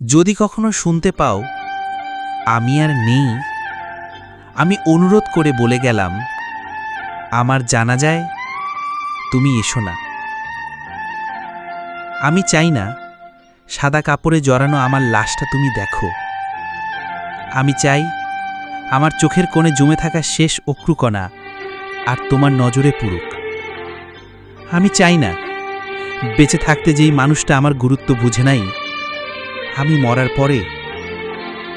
যদি কখনো শুনতে পাও আমি আর নেই, আমি অনুরোধ করে বলে গেলাম, আমার জানাজায় তুমি এসো না। আমি চাই না সাদা কাপড়ে জড়ানো আমার লাশটা তুমি দেখো। আমি চাই আমার চোখের কোণে জমে থাকা শেষ অশ্রুকণা আর তোমার নজরে পড়ুক। আমি চাই না বেঁচে থাকতে যেই মানুষটা আমার গুরুত্ব বুঝে নাই, আমি মরার পরে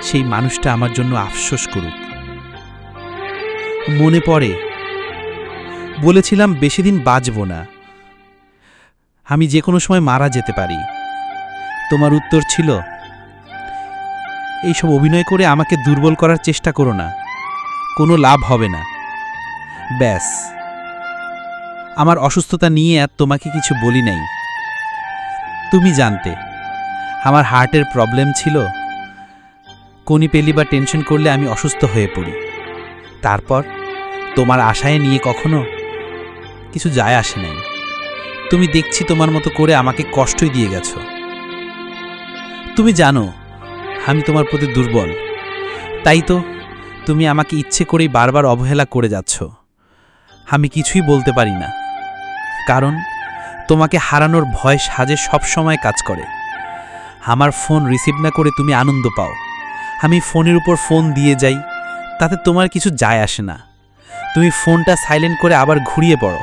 সেই মানুষটা আমার জন্য আফসোস করুক। মনে পড়ে বলেছিলাম বেশি দিন বাঁচব না, আমি যে কোনো সময় মারা যেতে পারি। তোমার উত্তর ছিল, এইসব অভিনয় করে আমাকে দুর্বল করার চেষ্টা করো না, কোনো লাভ হবে না। ব্যাস, আমার অসুস্থতা নিয়ে আর তোমাকে কিছু বলি নাই। তুমি জানতে আমার হার্টের প্রবলেম ছিল, কোনি পেলি বা টেনশন করলে আমি অসুস্থ হয়ে পড়ি। তারপর তোমার আশায় নিয়ে কখনো কিছু যায় আসে নাই। তুমি দেখছি তোমার মতো করে আমাকে কষ্টই দিয়ে গেছ। তুমি জানো আমি তোমার প্রতি দুর্বল, তাই তো তুমি আমাকে ইচ্ছে করেই বারবার অবহেলা করে যাচ্ছ। আমি কিছুই বলতে পারি না, কারণ তোমাকে হারানোর ভয় সাজে সব সময় কাজ করে। আমার ফোন রিসিভ না করে তুমি আনন্দ পাও, আমি ফোনের উপর ফোন দিয়ে যাই, তাতে তোমার কিছু যায় আসে না। তুমি ফোনটা সাইলেন্ট করে আবার ঘুরিয়ে পড়ো।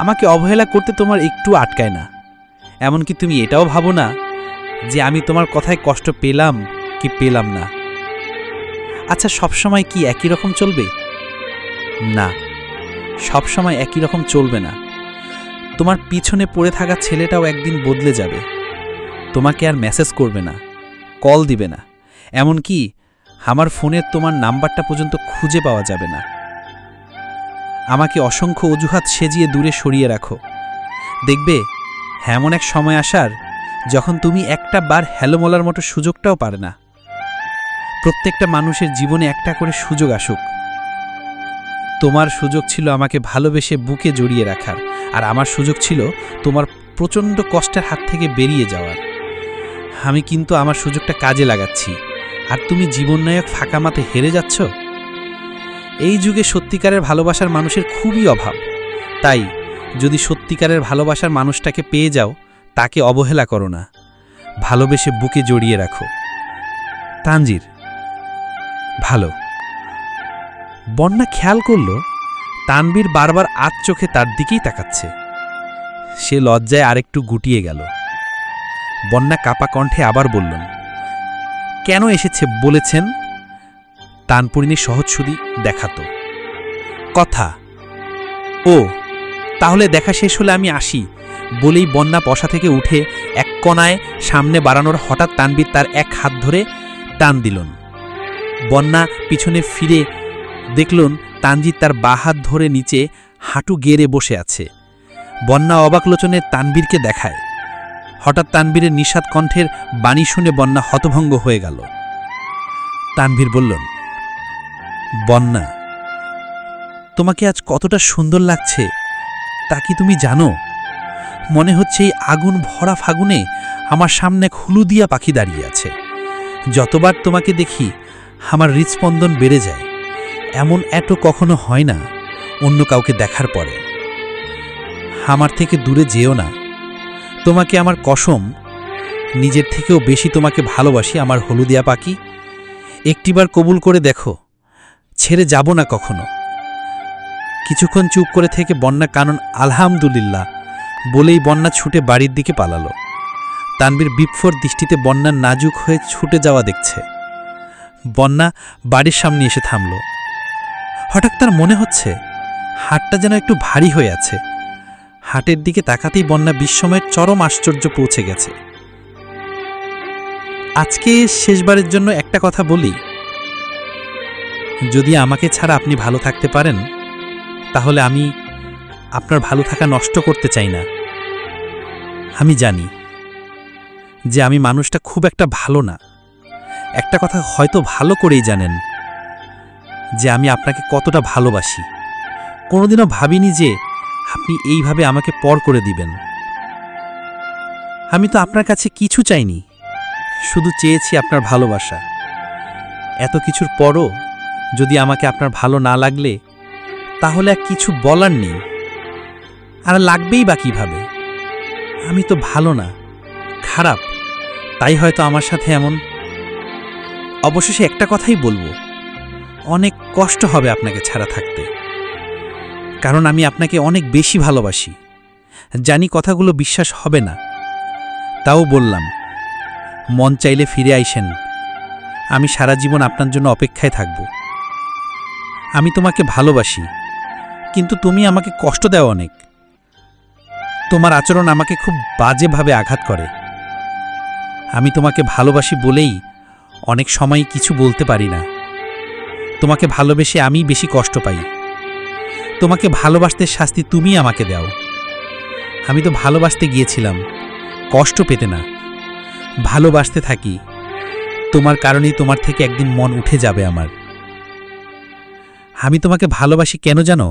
আমাকে অবহেলা করতে তোমার একটু আটকায় না। এমনকি তুমি এটাও ভাবো না যে আমি তোমার কথায় কষ্ট পেলাম কি পেলাম না। আচ্ছা, সবসময় কি একই রকম চলবে? না, সবসময় একই রকম চলবে না। তোমার পিছনে পড়ে থাকা ছেলেটাও একদিন বদলে যাবে। তোমাকে আর মেসেজ করবে না, কল দিবে না, এমনকি আমার ফোনের তোমার নাম্বারটা পর্যন্ত খুঁজে পাওয়া যাবে না। আমাকে অসংখ্য অজুহাত সেজিয়ে দূরে সরিয়ে রাখো। দেখবে এমন এক সময় আসার যখন তুমি একটা বার হ্যালো বলার মতো সুযোগটাও পারে না। প্রত্যেকটা মানুষের জীবনে একটা করে সুযোগ আসুক। তোমার সুযোগ ছিল আমাকে ভালোবেসে বুকে জড়িয়ে রাখার, আর আমার সুযোগ ছিল তোমার প্রচণ্ড কষ্টের হাত থেকে বেরিয়ে যাওয়ার। আমি কিন্তু আমার সুযোগটা কাজে লাগাচ্ছি, আর তুমি জীবননায়ক ফাঁকা মাঠে হেরে যাচ্ছ। এই যুগে সত্যিকারের ভালোবাসার মানুষের খুবই অভাব। তাই যদি সত্যিকারের ভালোবাসার মানুষটাকে পেয়ে যাও, তাকে অবহেলা করো না, ভালোবেসে বুকে জড়িয়ে রাখো। তানজির। ভালো। বন্যা খেয়াল করল তানবীর বারবার আধ চোখে তার দিকেই তাকাচ্ছে। সে লজ্জায় আরেকটু গুটিয়ে গেল। বন্যা কাপা কণ্ঠে আবার বললেন, কেন এসেছে বলেছেন? তানপুরিনী সহজসুদি দেখাতো কথা। ও, তাহলে দেখা শেষ হলে আমি আসি বলেই বন্যা বসা থেকে উঠে এক কোণায় সামনে বাড়ানোর হঠাৎ তানবীর তার এক হাত ধরে টান দিলেন। বন্যা পিছনে ফিরে দেখলেন তানজিৎ তার বাঁ হাত ধরে নিচে হাঁটু গেড়ে বসে আছে। বন্যা অবাক লোচনে তানবীরকে দেখায়। হঠাৎ তানবীরের নিষাদ কণ্ঠের বাণী শুনে বন্যা হতভঙ্গ হয়ে গেল। তানবীর বললেন, বন্যা, তোমাকে আজ কতটা সুন্দর লাগছে তা কি তুমি জানো? মনে হচ্ছে এই আগুন ভরা ফাগুনে আমার সামনে এক হলুদিয়া পাখি দাঁড়িয়ে আছে। যতবার তোমাকে দেখি আমার হৃৎস্পন্দন বেড়ে যায়। এমন এত কখনো হয় না অন্য কাউকে দেখার পরে। আমার থেকে দূরে যেও না, তোমাকে আমার কসম, নিজের থেকেও বেশি তোমাকে ভালোবাসি আমার হলুদিয়া পাখি। একটিবার কবুল করে দেখো, ছেড়ে যাব না কখনো। কিছুক্ষণ চুপ করে থেকে বন্যা কানন আলহামদুলিল্লাহ বলেই বন্যা ছুটে বাড়ির দিকে পালালো। তানবীর বিপ্ফর দৃষ্টিতে বন্যার নাজুক হয়ে ছুটে যাওয়া দেখছে। বন্যা বাড়ির সামনে এসে থামল। হঠাৎ তার মনে হচ্ছে হাটটা যেন একটু ভারী হয়ে আছে। হাটের দিকে তাকাতেই বন্যা বিস্ময়ের চরম আশ্চর্য পৌঁছে গেছে। আজকে শেষবারের জন্য একটা কথা বলি, যদি আমাকে ছাড়া আপনি ভালো থাকতে পারেন, তাহলে আমি আপনার ভালো থাকা নষ্ট করতে চাই না। আমি জানি যে আমি মানুষটা খুব একটা ভালো না। একটা কথা হয়তো ভালো করেই জানেন যে আমি আপনাকে কতটা ভালোবাসি। কোনোদিনও ভাবিনি যে আপনি এইভাবে আমাকে পর করে দিবেন। আমি তো আপনার কাছে কিছু চাইনি, শুধু চেয়েছি আপনার ভালোবাসা। এত কিছুর পরও যদি আমাকে আপনার ভালো না লাগলে তাহলে আর কিছু বলার নেই। আর লাগবেই বা কীভাবে? আমি তো ভালো না, খারাপ, তাই হয়তো আমার সাথে এমন। অবশেষে একটা কথাই বলবো, অনেক কষ্ট হবে আপনাকে ছাড়া থাকতে, কারণ আমি আপনাকে অনেক বেশি ভালোবাসি। জানি কথাগুলো বিশ্বাস হবে না, তাও বললাম, মন চাইলে ফিরে আইসেন। আমি সারা জীবন আপনার জন্য অপেক্ষায় থাকব। আমি তোমাকে ভালোবাসি, কিন্তু তুমি আমাকে কষ্ট দাও অনেক। তোমার আচরণ আমাকে খুব বাজেভাবে আঘাত করে। আমি তোমাকে ভালোবাসি বলেই অনেক সময় কিছু বলতে পারি না। তোমাকে ভালোবেসে আমি বেশি কষ্ট পাই। তোমাকে ভালোবাসতে শাস্তি তুমি আমাকে দাও। আমি তো ভালোবাসতে গিয়েছিলাম কষ্ট পেতে না। ভালোবাসতে থাকি, তোমার কারণেই তোমার থেকে একদিন মন উঠে যাবে আমার। আমি তোমাকে ভালোবাসি কেন জানো?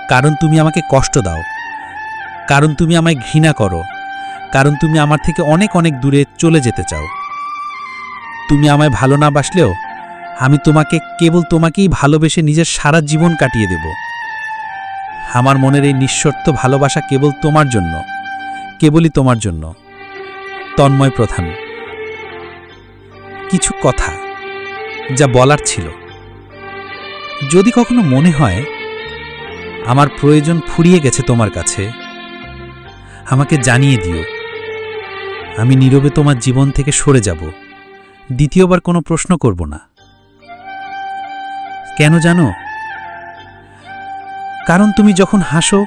কারণ তুমি আমাকে কষ্ট দাও, কারণ তুমি আমায় ঘৃণা করো, কারণ তুমি আমার থেকে অনেক অনেক দূরে চলে যেতে চাও। তুমি আমায় ভালো না বাসলেও আমি তোমাকে, কেবল তোমাকেই ভালোবেসে নিজের সারা জীবন কাটিয়ে দেব। আমার মনের এই নিঃশর্ত ভালোবাসা কেবল তোমার জন্য, কেবলই তোমার জন্য। তন্ময় প্রধান। কিছু কথা যা বলার ছিল, যদি কখনো মনে হয় আমার প্রয়োজন ফুরিয়ে গেছে তোমার কাছে, আমাকে জানিয়ে দিও। আমি নীরবে তোমার জীবন থেকে সরে যাব, দ্বিতীয়বার কোনো প্রশ্ন করব না। কেন জানো? কারণ তুমি যখন হাসো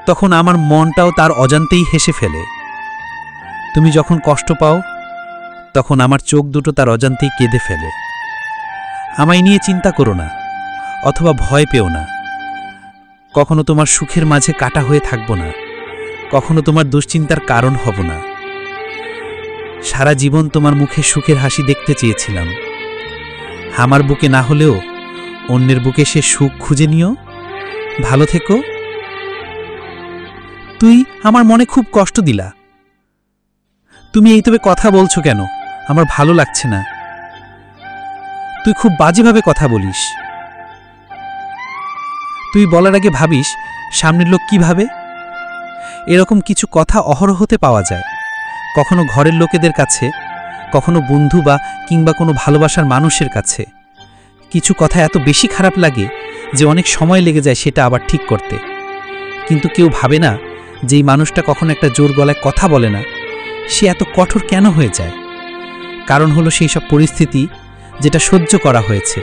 তখন আমার মনটাও তার অজান্তেই হেসে ফেলে। তুমি যখন কষ্ট পাও তখন আমার চোখ দুটো তার অজান্তেই কেঁদে ফেলে। আমায় নিয়ে চিন্তা করো না, অথবা ভয় পেও না। কখনো তোমার সুখের মাঝে কাটা হয়ে থাকব না, কখনো তোমার দুশ্চিন্তার কারণ হব না। সারা জীবন তোমার মুখে সুখের হাসি দেখতে চেয়েছিলাম। আমার বুকে না হলেও অন্যের বুকে সে সুখ খুঁজে নিও। ভালো থেকো। তুই আমার মনে খুব কষ্ট দিলা। তুমি এই তবে কথা বলছো কেন? আমার ভালো লাগছে না। তুই খুব বাজেভাবে কথা বলিস। তুই বলার আগে ভাবিস সামনের লোক কি ভাবে। এরকম কিছু কথা অহরহতে পাওয়া যায়, কখনো ঘরের লোকেদের কাছে, কখনো বন্ধু বা কিংবা কোনো ভালোবাসার মানুষের কাছে। কিছু কথা এত বেশি খারাপ লাগে যে অনেক সময় লেগে যায় সেটা আবার ঠিক করতে। কিন্তু কেউ ভাবে না যে এই মানুষটা কখনো একটা জোর গলায় কথা বলে না, সে এত কঠোর কেন হয়ে যায়। কারণ হলো সেই সব পরিস্থিতি যেটা সহ্য করা হয়েছে,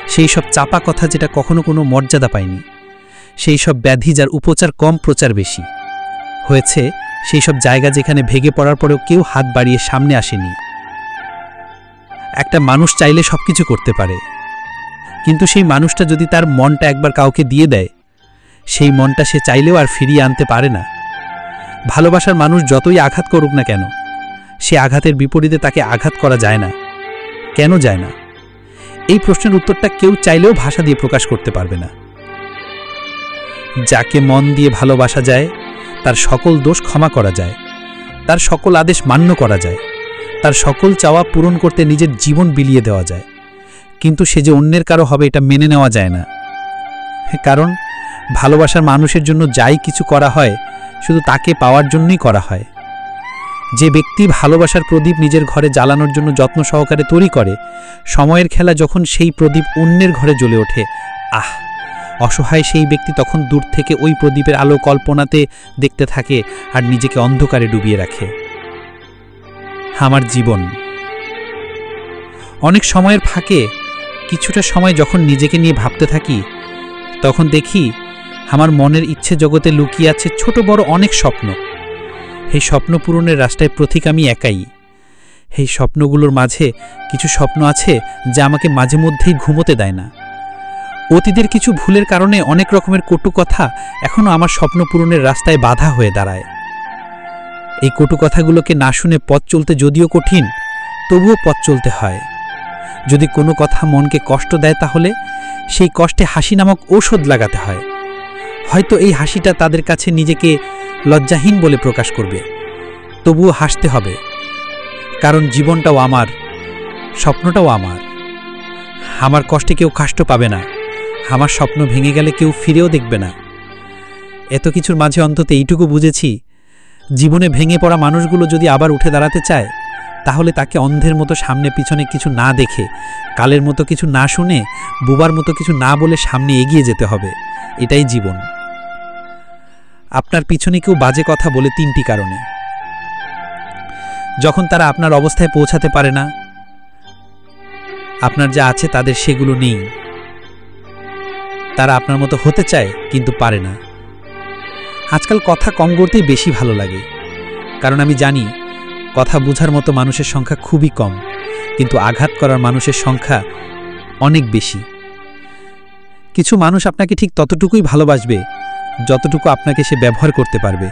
সেই সব চাপা কথা যেটা কখনো কোনো মর্যাদা পায়নি, সেই সব ব্যাধি যার উপচার কম প্রচার বেশি হয়েছে, সেই সব জায়গা যেখানে ভেঙে পড়ার পরেও কেউ হাত বাড়িয়ে সামনে আসেনি। একটা মানুষ চাইলে সবকিছু করতে পারে, কিন্তু সেই মানুষটা যদি তার মনটা একবার কাউকে দিয়ে দেয়, সেই মনটা সে চাইলেও আর ফিরিয়ে আনতে পারে না। ভালোবাসার মানুষ যতই আঘাত করুক না কেন, সে আঘাতের বিপরীতে তাকে আঘাত করা যায় না। কেন যায় না? এই প্রশ্নের উত্তরটা কেউ চাইলেও ভাষা দিয়ে প্রকাশ করতে পারবে না। যাকে মন দিয়ে ভালোবাসা যায় তার সকল দোষ ক্ষমা করা যায়, তার সকল আদেশ মান্য করা যায়, তার সকল চাওয়া পূরণ করতে নিজের জীবন বিলিয়ে দেওয়া যায়। কিন্তু সে যে অন্যের কারো হবে এটা মেনে নেওয়া যায় না। কারণ ভালোবাসার মানুষের জন্য যাই কিছু করা হয় শুধু তাকে পাওয়ার জন্যই করা হয়। যে ব্যক্তি ভালোবাসার প্রদীপ নিজের ঘরে জ্বালানোর জন্য যত্ন সহকারে তৈরি করে, সময়ের খেলা যখন সেই প্রদীপ অন্যের ঘরে জ্বলে ওঠে, আহ, অসহায় সেই ব্যক্তি তখন দূর থেকে ওই প্রদীপের আলো কল্পনাতে দেখতে থাকে আর নিজেকে অন্ধকারে ডুবিয়ে রাখে। আমার জীবন অনেক সময়ের ফাঁকে কিছুটা সময় যখন নিজেকে নিয়ে ভাবতে থাকি, তখন দেখি আমার মনের ইচ্ছে জগতে লুকিয়ে আছে ছোট বড় অনেক স্বপ্ন। এই স্বপ্ন পূরণের রাস্তায় প্রতীক আমি একাই। এই স্বপ্নগুলোর মাঝে কিছু স্বপ্ন আছে যা আমাকে মাঝে মধ্যেই ঘুমোতে দেয় না। অতীতের কিছু ভুলের কারণে অনেক রকমের কটু কথা এখনও আমার স্বপ্ন পূরণের রাস্তায় বাধা হয়ে দাঁড়ায়। এই কটু কথাগুলোকে না শুনে পথ চলতে যদিও কঠিন, তবুও পথ চলতে হয়। যদি কোনো কথা মনকে কষ্ট দেয় তাহলে সেই কষ্টে হাসি নামক ঔষধ লাগাতে হয়। হয়তো এই হাসিটা তাদের কাছে নিজেকে লজ্জাহীন বলে প্রকাশ করবে, তবুও হাসতে হবে। কারণ জীবনটাও আমার, স্বপ্নটাও আমার। আমার কষ্টে কেউ কষ্ট পাবে না, আমার স্বপ্ন ভেঙে গেলে কেউ ফিরেও দেখবে না। এত কিছুর মাঝে অন্তত এইটুকু বুঝেছি, জীবনে ভেঙে পড়া মানুষগুলো যদি আবার উঠে দাঁড়াতে চায়, তাহলে তাকে অন্ধের মতো সামনে পিছনে কিছু না দেখে, কালের মতো কিছু না শুনে, বোবার মতো কিছু না বলে সামনে এগিয়ে যেতে হবে। এটাই জীবন। আপনার পিছনে কেউ বাজে কথা বলে 3টি কারণে। যখন তারা আপনার অবস্থায় পৌঁছাতে পারে না, আপনার যা আছে তাদের সেগুলো নেই, তারা আপনার মতো হতে চায় কিন্তু পারে না। আজকাল কথা কম করতেই বেশি ভালো লাগে, কারণ আমি জানি কথা বোঝার মতো মানুষের সংখ্যা খুবই কম, কিন্তু আঘাত করার মানুষের সংখ্যা অনেক বেশি। কিছু মানুষ আপনাকে ঠিক ততটুকুই ভালোবাসবে যতটুকু আপনাকে সে ব্যবহার করতে পারবে।